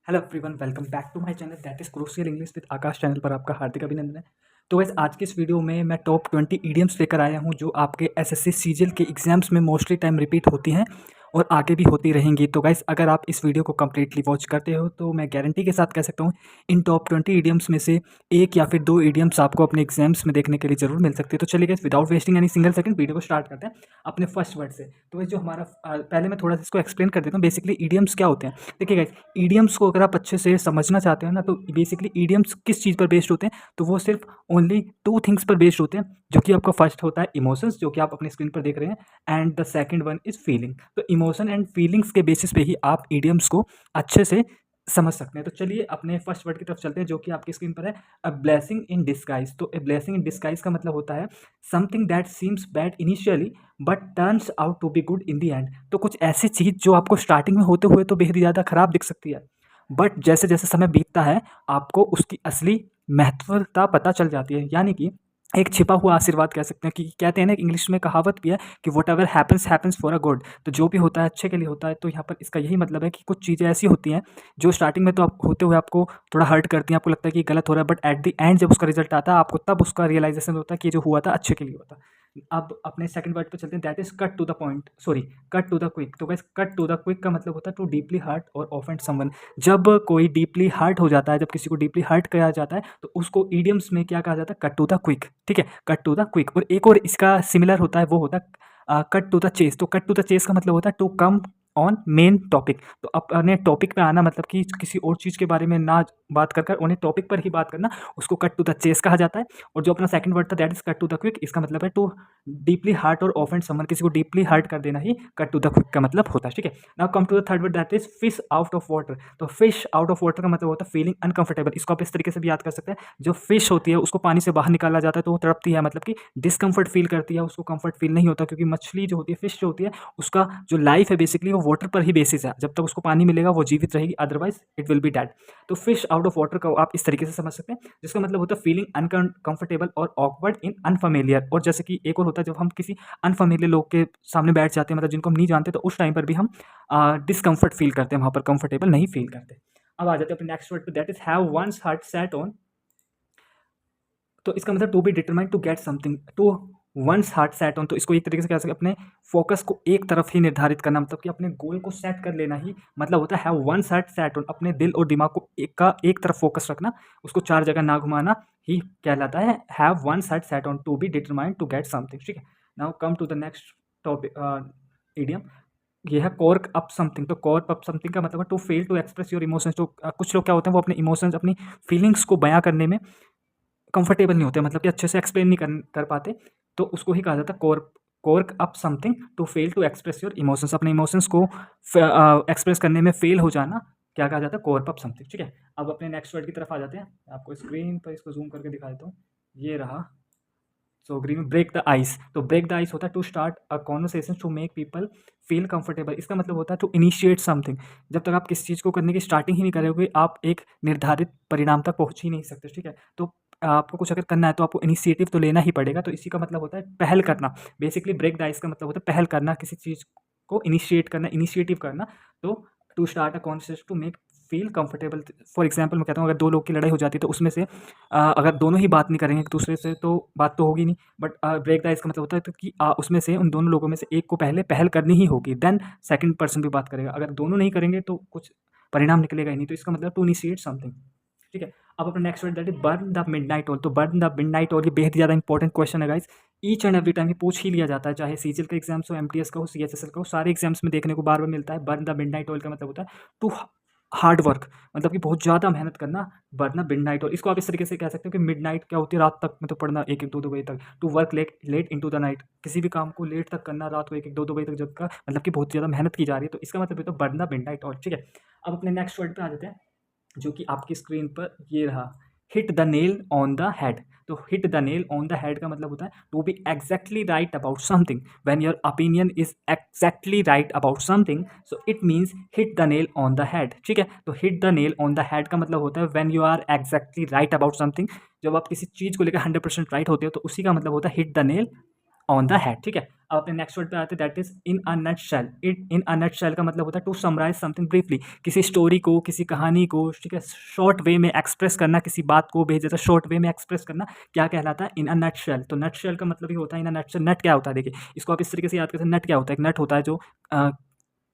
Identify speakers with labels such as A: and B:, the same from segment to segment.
A: Hello everyone, welcome back to my channel that is crucial English with Akash. Channel पर आपका हार्दिक अभिनंदन है। तो वैसे आज की इस वीडियो में मैं टॉप 20 ईडियम्स लेकर आया हूं जो आपके एसएससी सीजीएल के एग्जाम्स में मोस्टली टाइम रिपीट होती हैं और आगे भी होती रहेंगी। तो गाइस, अगर आप इस वीडियो को कंप्लीटली वॉच करते हो तो मैं गारंटी के साथ कह सकता हूं इन टॉप 20 ईडियम्स में से एक या फिर दो ईडियम्स आपको अपने एग्जाम्स में देखने के लिए जरूर मिल सकती है। तो चलिए guys, without wasting any single second video को स्टार्ट करते हैं अपने फर्स्ट वर्ड से। तो ये जो हमारा पहले मैं थोड़ा सा इसको एक्सप्लेन कर देता हूँ बेसिकली ईडियम्स क्या होते हैं। देखिए गाइस, ईडियम्स को अगर आप अच्छे से समझना चाहते हो ना, तो बेसिकली ईडियम्स किस चीज़ पर बेस्ड होते हैं, तो वो सिर्फ ओनली टू थिंग्स पर बेस्ड होते हैं, जो कि आपका फर्स्ट होता है इमोशंस, जो कि आप अपनी स्क्रीन पर देख रहे हैं, and the second one is feeling. तो इमोशन एंड फीलिंग्स के बेसिस पे ही आप ईडियम्स को अच्छे से समझ सकते हैं। तो चलिए अपने फर्स्ट वर्ड की तरफ चलते हैं, जो कि आपकी स्क्रीन पर है, अ ब्लेसिंग इन डिस्गाइज। तो ए ब्लेसिंग इन डिस्गाइज का मतलब होता है something that seems bad initially but turns out to be good in the end. तो कुछ ऐसी चीज़ जो आपको स्टार्टिंग में होते हुए तो बेहद ज़्यादा खराब दिख सकती है, बट जैसे जैसे समय बीतता है आपको उसकी असली महत्वता पता चल जाती है। यानी कि एक छिपा हुआ आशीर्वाद कह सकते हैं। कि कहते हैं ना, इंग्लिश में कहावत भी है कि what ever happens happens for a good. तो जो भी होता है अच्छे के लिए होता है। तो यहाँ पर इसका यही मतलब है कि कुछ चीज़ें ऐसी होती हैं जो स्टार्टिंग में तो आप होते हुए आपको थोड़ा हर्ट करती हैं, आपको लगता है कि गलत हो रहा है, बट एट द एंड जब उसका रिजल्ट आता है आपको तब उसका रियलाइजेशन होता है कि ये जो हुआ था अच्छे के लिए हुआ था। अब अपने सेकंड वर्ड पे चलते हैं, that is cut to the point, sorry, cut to the quick. तो guys, cut to the quick का मतलब होता है टू डीपली हर्ट और ऑफेंड समवन। जब कोई डीपली हर्ट हो जाता है, जब किसी को डीपली हर्ट किया जाता है, तो उसको ईडियम्स में क्या कहा जाता है, कट टू द क्विक। ठीक है, कट टू द क्विक। और एक और इसका सिमिलर होता है, वो होता है कट टू द चेस। तो कट टू द चेस का मतलब होता है to come on main topic. तो अपने टॉपिक पे आना, मतलब कि किसी और चीज़ के बारे में ना बात कर कर उन्हें टॉपिक पर ही बात करना, उसको कट टू द चेस कहा जाता है। और जो अपना सेकंड वर्ड था, that is cut to the quick, इसका मतलब है टू डीपली हार्ट और ऑफेंड समवन। किसी को डीपली हर्ट कर देना ही कट टू द क्विक का मतलब होता है। ठीक है, now come to the third word, that is fish out of water. तो फिश आउट ऑफ वाटर का मतलब होता है फीलिंग अनकंफर्टेबल। इसको आप इस तरीके से भी याद कर सकते हैं, जो फिश होती है उसको पानी से बाहर निकाला जाता है तो वो तड़पती है, मतलब कि डिस्कम्फर्ट फील करती है, उसको कंफर्ट फील नहीं होता, क्योंकि मछली जो होती है, फिश जो होती है, उसका जो लाइफ है बेसिकली वो वाटर पर ही बेसिस है। जब तक उसको पानी मिलेगा वो जीवित रहेगी, otherwise it will be dead. तो फिश आउट ऑफ वाटर का आप इस तरीके से समझ सकते हैं, जिसका मतलब होता है फीलिंग अनकंफर्टेबल और ऑकवर्ड इन अनफेमिलियर। और जैसे कि एक और होता है, जब हम किसी अनफेमिलियर लोग के सामने बैठ जाते हैं, मतलब जिनको हम नहीं जानते, तो उस टाइम पर भी हम डिस्कम्फर्ट फील करते हैं, वहाँ पर कंफर्टेबल नहीं फील करते। अब आ जाते हैं अपने नेक्स्ट वर्ड पे, that is have one's heart set on. तो इसका मतलब to be determined to get something, to one's heart set on. तो इसको एक तरीके से कह सकते हैं अपने फोकस को एक तरफ ही निर्धारित करना, मतलब कि अपने गोल को सेट कर लेना ही मतलब होता है have one's heart set on. अपने दिल और दिमाग को एक तरफ फोकस रखना, उसको चार जगह ना घुमाना ही कहलाता है have one's heart set on, to be determined to get something. ठीक है, now come to the next topic, idiom. ये है कॉर्क अप समथिंग। तो कॉर्क अप समथिंग का मतलब है to fail to express your emotions. तो कुछ लोग क्या होते हैं, वो अपने इमोशंस, अपनी फीलिंग्स को बयां करने में कंफर्टेबल नहीं होते, मतलब कि अच्छे से एक्सप्लेन नहीं कर पाते। तो उसको ही कहा जाता है cork cork up something, to fail to express your emotions. अपने इमोशंस को एक्सप्रेस करने में फेल हो जाना क्या कहा जाता है, कॉर्क अप समथिंग। ठीक है, अब अपने नेक्स्ट वर्ड की तरफ आ जाते हैं। आपको स्क्रीन पर इसको जूम करके दिखा देता हूँ, ये रहा। सो ग्रीन में ब्रेक द आइस। तो ब्रेक द आइस होता है to start a conversation to make people feel comfortable. इसका मतलब होता है टू इनिशिएट समथिंग। जब तक आप किसी चीज़ को करने की स्टार्टिंग ही नहीं करोगे, आप एक निर्धारित परिणाम तक पहुंच ही नहीं सकते। ठीक है, तो आपको कुछ अगर करना है तो आपको इनिशिएटिव तो लेना ही पड़ेगा। तो इसी का मतलब होता है पहल करना। बेसिकली ब्रेक द आइस का मतलब होता है पहल करना, किसी चीज़ को इनिशिएट करना, इनिशिएटिव करना। तो to start a conversation to make feel comfortable. For example मैं कहता हूँ, अगर दो लोग की लड़ाई हो जाती है तो उसमें से अगर दोनों ही बात नहीं करेंगे एक दूसरे से तो बात तो होगी नहीं। बट ब्रेक द आइस का मतलब होता है तो कि उसमें से उन दोनों लोगों में से एक को पहले पहल करनी ही होगी, देन सेकंड पर्सन भी बात करेगा। अगर दोनों नहीं करेंगे तो कुछ परिणाम निकलेगा ही नहीं। तो इसका मतलब टू इनिशिएट समथिंग। ठीक है, अब अपना next word that is burn the midnight oil. तो बर्न द मिडनाइट ऑयल, ये बेहद ज़्यादा इंपॉर्टेंट क्वेश्चन है guys. Each and every time ये पूछ ही लिया जाता है, चाहे सीजीएल का एग्जाम्स हो, एमटीएस का हो, सीएचएसएल का हो, सारे एग्जाम्स में देखने को बार बार मिलता है। बर्न द मिडनाइट ऑयल का मतलब होता है टू हार्ड वर्क, मतलब कि बहुत ज़्यादा मेहनत करना, वरना मिडनाइट। और इसको आप इस तरीके से कह सकते हो कि मिडनाइट क्या होती है, रात तक मतलब पढ़ना, एक एक दो दो बजे तक। To work late late into the night, किसी भी काम को लेट तक करना, रात को एक एक दो दो बजे तक जब का, मतलब कि बहुत ज़्यादा मेहनत की जा रही है। तो इसका मतलब है तो वरना मिडनाइट। और ठीक है, अब अपने नेक्स्ट वर्ड पे आ जाते हैं, जो कि आपकी स्क्रीन पर ये रहा, hit the nail on the head. तो hit the nail on the head का मतलब होता है to be exactly right about something. When your opinion is exactly right about something, so it means hit the nail on the head. ठीक है, तो hit the nail on the head का मतलब होता है when you are exactly right about something. जब आप किसी चीज़ को लेकर 100% राइट होते हो तो उसी का मतलब होता है hit the nail on the head, ठीक है। अब अपने नेक्स्ट वर्ड पे आते हैं, that is in a nutshell. It in a nutshell का मतलब होता है टू समराइज समथिंग ब्रीफली, किसी स्टोरी को, किसी कहानी को, ठीक है, शॉर्ट वे में एक्सप्रेस करना, किसी बात को भेज देता शॉर्ट वे में एक्सप्रेस करना, क्या कहलाता है, इन अ नट शेल। तो नट शेल का मतलब ही होता है इन अ नट शेल। नट क्या होता है, देखिए इसको आप इस तरीके से याद करते हैं, नट क्या होता है, एक नट होता है जो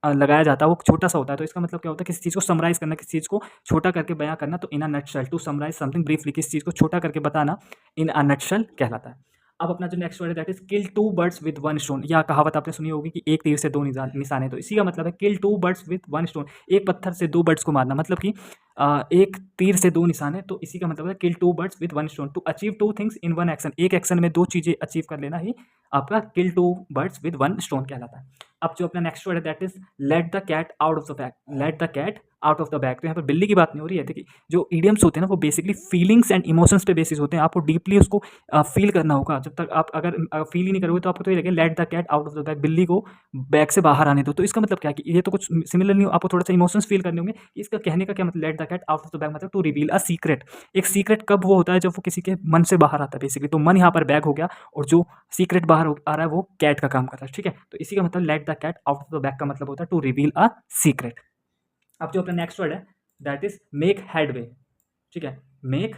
A: लगाया जाता है, वो छोटा सा होता है। तो इसका मतलब क्या होता है, किसी चीज़ को समराइज करना, किसी चीज़ को छोटा करके बयां करना। तो in a nutshell, to summarise something briefly, किसी चीज़ को छोटा करके बताना, इन अ नटशेल कहलाता है। अब अपना जो नेक्स्ट वर्ड है that is kill two birds with one stone. यह कहावत आपने सुनी होगी कि एक तीर से दो निशाने। तो इसी का मतलब है kill two birds with one stone, एक पत्थर से दो बर्ड्स को मारना, मतलब कि एक तीर से दो निशाने। तो इसी का मतलब है kill two birds with one stone, to achieve two things in one action, एक एक्शन में दो चीज़ें अचीव कर लेना ही आपका kill two birds with one stone कहलाता है। अब जो अपना नेक्स्ट वर्ड है that is let the cat out of the bag. Let the cat out of the bag, तो यहाँ पर बिल्ली की बात नहीं हो रही है। देखिए जो इडियम्स होते हैं ना वो बेसिकली फीलिंग्स एंड इमोशंस पे बेसिस होते हैं। आपको डीपली उसको फील करना होगा। जब तक आप अगर फील ही नहीं करोगे तो आपको तो ये लगे let the cat out of the bag, बिल्ली को बैग से बाहर आने दो। तो इसका मतलब क्या कि ये तो कुछ सिमिलर नहीं हो, आपको थोड़ा सा इमोशंस फील करने होंगे। इसका कहने का क्या मतलब, let the cat out of the bag मतलब टू रिवील अ सीक्रेट। एक सीक्रेट कब वो होता है, जब वो किसी के मन से बाहर आता है बेसिकली। तो मन यहाँ पर बैग हो गया और जो सीक्रेट बाहर आ रहा है वो कैट का काम कर रहा है, ठीक है। तो इसी का मतलब let the cat out of the bag का मतलब होता है टू रिवील अ सीक्रेट। अब जो अपना नेक्स्ट वर्ड है दैट इज मेक हेडवे, ठीक है, मेक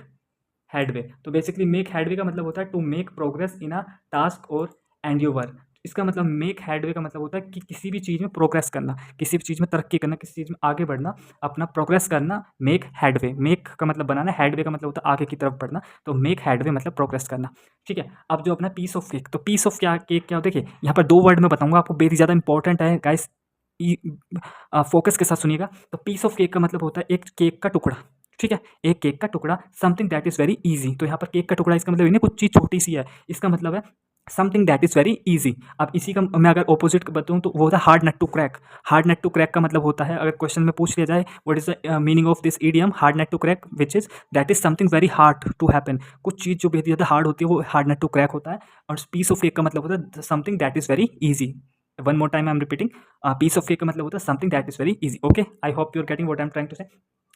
A: हेडवे। तो बेसिकली मेक हेडवे का मतलब होता है to make progress in a task और एंड्यूवर। इसका मतलब मेक हेडवे का मतलब होता है कि किसी भी चीज़ में प्रोग्रेस करना, किसी भी चीज़ में तरक्की करना, किसी चीज़ में आगे बढ़ना, अपना प्रोग्रेस करना, मेक हेडवे। मेक का मतलब बनाना, हेडवे का मतलब होता है आगे की तरफ बढ़ना। तो मेक हेडवे मतलब प्रोग्रेस करना, ठीक है। अब जो अपना पीस ऑफ केक, तो पीस ऑफ क्या केक क्या होता है, देखिए यहाँ पर दो वर्ड में बताऊंगा आपको, बेहद ज़्यादा इंपॉर्टेंट है गाइस, फोकस के साथ सुनिएगा। तो पीस ऑफ केक का मतलब होता है एक केक का टुकड़ा, ठीक है, एक केक का टुकड़ा, something that is very easy. तो यहाँ पर केक का टुकड़ा इसका मतलब ये नहीं कुछ चीज़ छोटी सी है, इसका मतलब है something that is very easy. अब इसी का मैं अगर ऑपोजिट बताऊँ तो वो होता है hard nut to crack. Hard nut to crack का मतलब होता है, अगर क्वेश्चन में पूछ लिया जाए what is the meaning of this idiom hard nut to crack, which is that is something very hard to happen. कुछ चीज़ जो बेहद ज़्यादा हार्ड होती है वो हार्ड नट टू क्रैक होता है। और पीस ऑफ केक का मतलब होता है something that is very easy. One more time I am repeating, piece of cake का मतलब होता है something that is very easy. Okay, I hope you are getting what I am trying to say.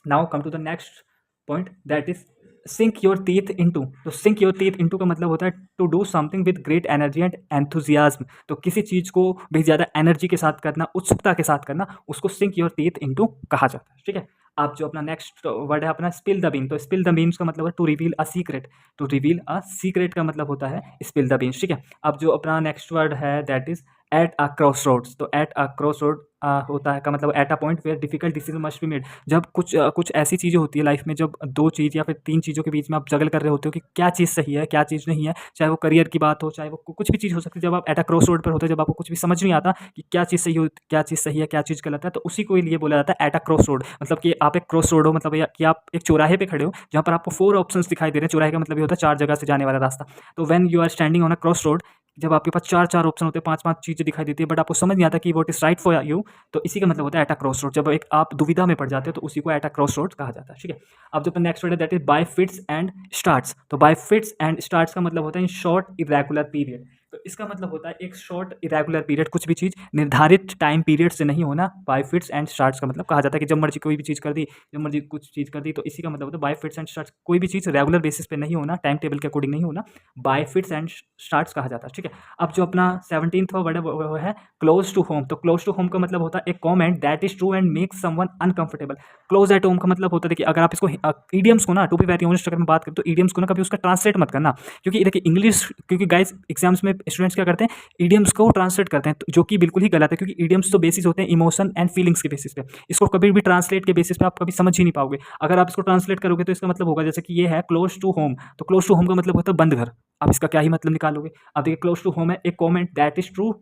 A: Now come to the next point that is sink your teeth into. तो sink your teeth into का मतलब होता है to do something with great energy and enthusiasm. तो किसी चीज़ को भी ज़्यादा एनर्जी के साथ करना, उत्सुकता के साथ करना, उसको सिंक योर टीथ इनटू कहा जाता है, ठीक है। अब जो अपना नेक्स्ट वर्ड है अपना स्पिल द बीन। तो स्पिल द बीन्स का मतलब है to reveal a secret. To reveal a secret का मतलब होता है स्पिल द बीन्स, ठीक है। अब जो अपना नेक्स्ट वर्ड है that is at a cross roads. तो एट अ क्रॉस रोड होता है का मतलब at a point where difficult decision must be made. जब कुछ ऐसी चीज़ें होती है लाइफ में, जब दो चीज़ या फिर तीन चीज़ों के बीच में आप जगल कर रहे होते हो कि क्या चीज़ सही है क्या चीज़ नहीं है, चाहे वो करियर की बात हो, चाहे वो कुछ भी चीज़ हो सकती है। जब आप एट अ क्रॉस रोड पर होते हो, जब आपको कुछ भी समझ नहीं आता कि क्या चीज़ सही हो, क्या चीज़ सही है, क्या चीज़ गलत है, तो उसी को लिए बोला जाता है एट अ क्रॉस रोड। मतलब कि आप एक क्रॉस रोड हो, मतलब कि आप एक चौराहे पे खड़े हो जहाँ पर आपको 4 ऑप्शंस दिखाई दे रहे हैं। चौराहे का मतलब ये होता है 4 जगह से जाने वाला रास्ता। तो when you are standing on a cross road, जब आपके पास 4 ऑप्शन होते हैं, 5 चीज़ें दिखाई देती है, बट आपको समझ नहीं आता कि what is right for you, तो इसी का मतलब होता है एट अ क्रॉस रोड। जब एक आप दुविधा में पड़ जाते हो तो उसी को एट अ क्रॉस रोड कहा जाता है, ठीक है। अब जो नेक्स्ट वर्ड है that is by fits and starts. तो बाय फिट्स एंड स्टार्ट्स का मतलब होता है इन शॉर्ट इरेगुलर पीरियड। तो इसका मतलब होता है एक शॉर्ट इरेगुलर पीरियड, कुछ भी चीज़ निर्धारित टाइम पीरियड से नहीं होना। बाय फिट्स एंड स्टार्ट्स का मतलब कहा जाता है कि जब मर्जी कोई भी चीज़ कर दी, जब मर्जी कुछ चीज़ कर दी। तो इसी का मतलब होता है बाय फिट्स एंड स्टार्ट्स, कोई भी चीज़ रेगुलर बेसिस पे नहीं होना, टाइम टेबल के अकॉर्डिंग नहीं होना, बाय फिट्स एंड स्टार्ट्स कहा जाता है, ठीक है। अब जो अपना 17वां वर्ड है वो है क्लोज टू होम। तो क्लोज टू होम का मतलब होता है एक comment that is true and make someone uncomfortable. Close at home का मतलब होता है, देखिए अगर आप इसको ईडियम्स को ना, टू बी वेरी ऑनेस्ट अगर मैं बात करूँ तो ईडियम्स को ना कभी उसका ट्रांसलेट मत करना, क्योंकि देखिए इंग्लिश, क्योंकि गाइस एग्जाम्स में स्टूडेंट्स क्या करते हैं, ईडियम्स को ट्रांसलेट करते हैं, जो कि बिल्कुल ही गलत है, क्योंकि ईडियम्स तो बेसिस होते हैं इमोशन एंड फीलिंग्स के बेसिस पे। इसको कभी भी ट्रांसलेट के बेसिस पे आप कभी समझ ही नहीं पाओगे। अगर आप इसको ट्रांसलेट करोगे तो इसका मतलब होगा जैसे कि ये है क्लोज टू होम, तो क्लोज टू होम का मतलब होता है बंद घर। आप इसका क्या ही मतलब निकालोगे। अब देखिए क्लोज टू होम है एक कॉमेंट दैट इज ट्रू।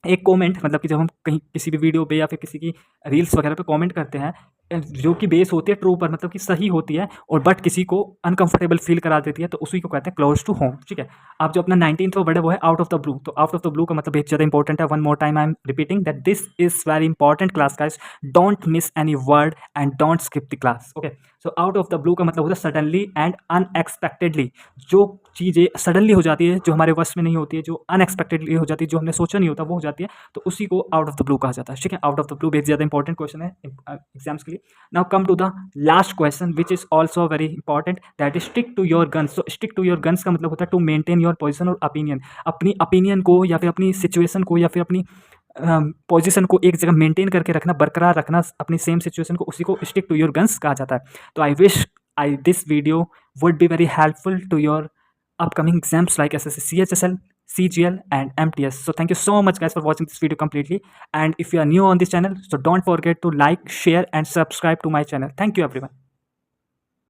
A: एक कमेंट मतलब कि जब हम कहीं किसी भी वीडियो पे या फिर किसी की रील्स वगैरह पे कमेंट करते हैं, जो कि बेस होती है ट्रू पर, मतलब कि सही होती है, और बट किसी को अनकंफर्टेबल फील करा देती है, तो उसी को कहते हैं क्लोज टू होम, ठीक है। अब जो अपना 19वां वर्ड है वो है आउट ऑफ द ब्लू। तो आउट ऑफ द ब्लू का मतलब बहुत ज़्यादा इंपॉर्टेंट है। One more time I am repeating that this is very important class guys, don't miss any word and don't skip the class, okay. So out of the blue का मतलब होता है suddenly and unexpectedly. जो चीज़ें suddenly हो जाती है, जो हमारे वश में नहीं होती है, जो अनएक्सपेक्टेडली हो जाती है, जो हमने सोचा नहीं होता वो हो जाती है, तो उसी को आउट ऑफ द ब्लू कहा जाता है। ठीक है, आउट ऑफ द ब्लू बहुत ज़्यादा इंपॉर्टेंट क्वेश्चन है एग्जाम्स के लिए। Now come to the last question which is also very important, that is stick to your guns. तो स्टिक टू योर गन्स का मतलब होता है टू मेंटेन योर पोजिशन और ओपिनियन। अपनी ओपिनियन को या फिर अपनी सिचुएशन को या फिर अपनी पोजीशन को एक जगह मेंटेन करके रखना, बरकरार रखना अपनी सेम सिचुएशन को, उसी को स्टिक टू योर गन्स कहा जाता है। तो I wish this video would be very helpful to your upcoming exams like SSC CHSL, CGL and MTS. So thank you so much guys for watching this video completely, and if you are new on this channel, so don't forget to like, share and subscribe to my channel. Thank you everyone.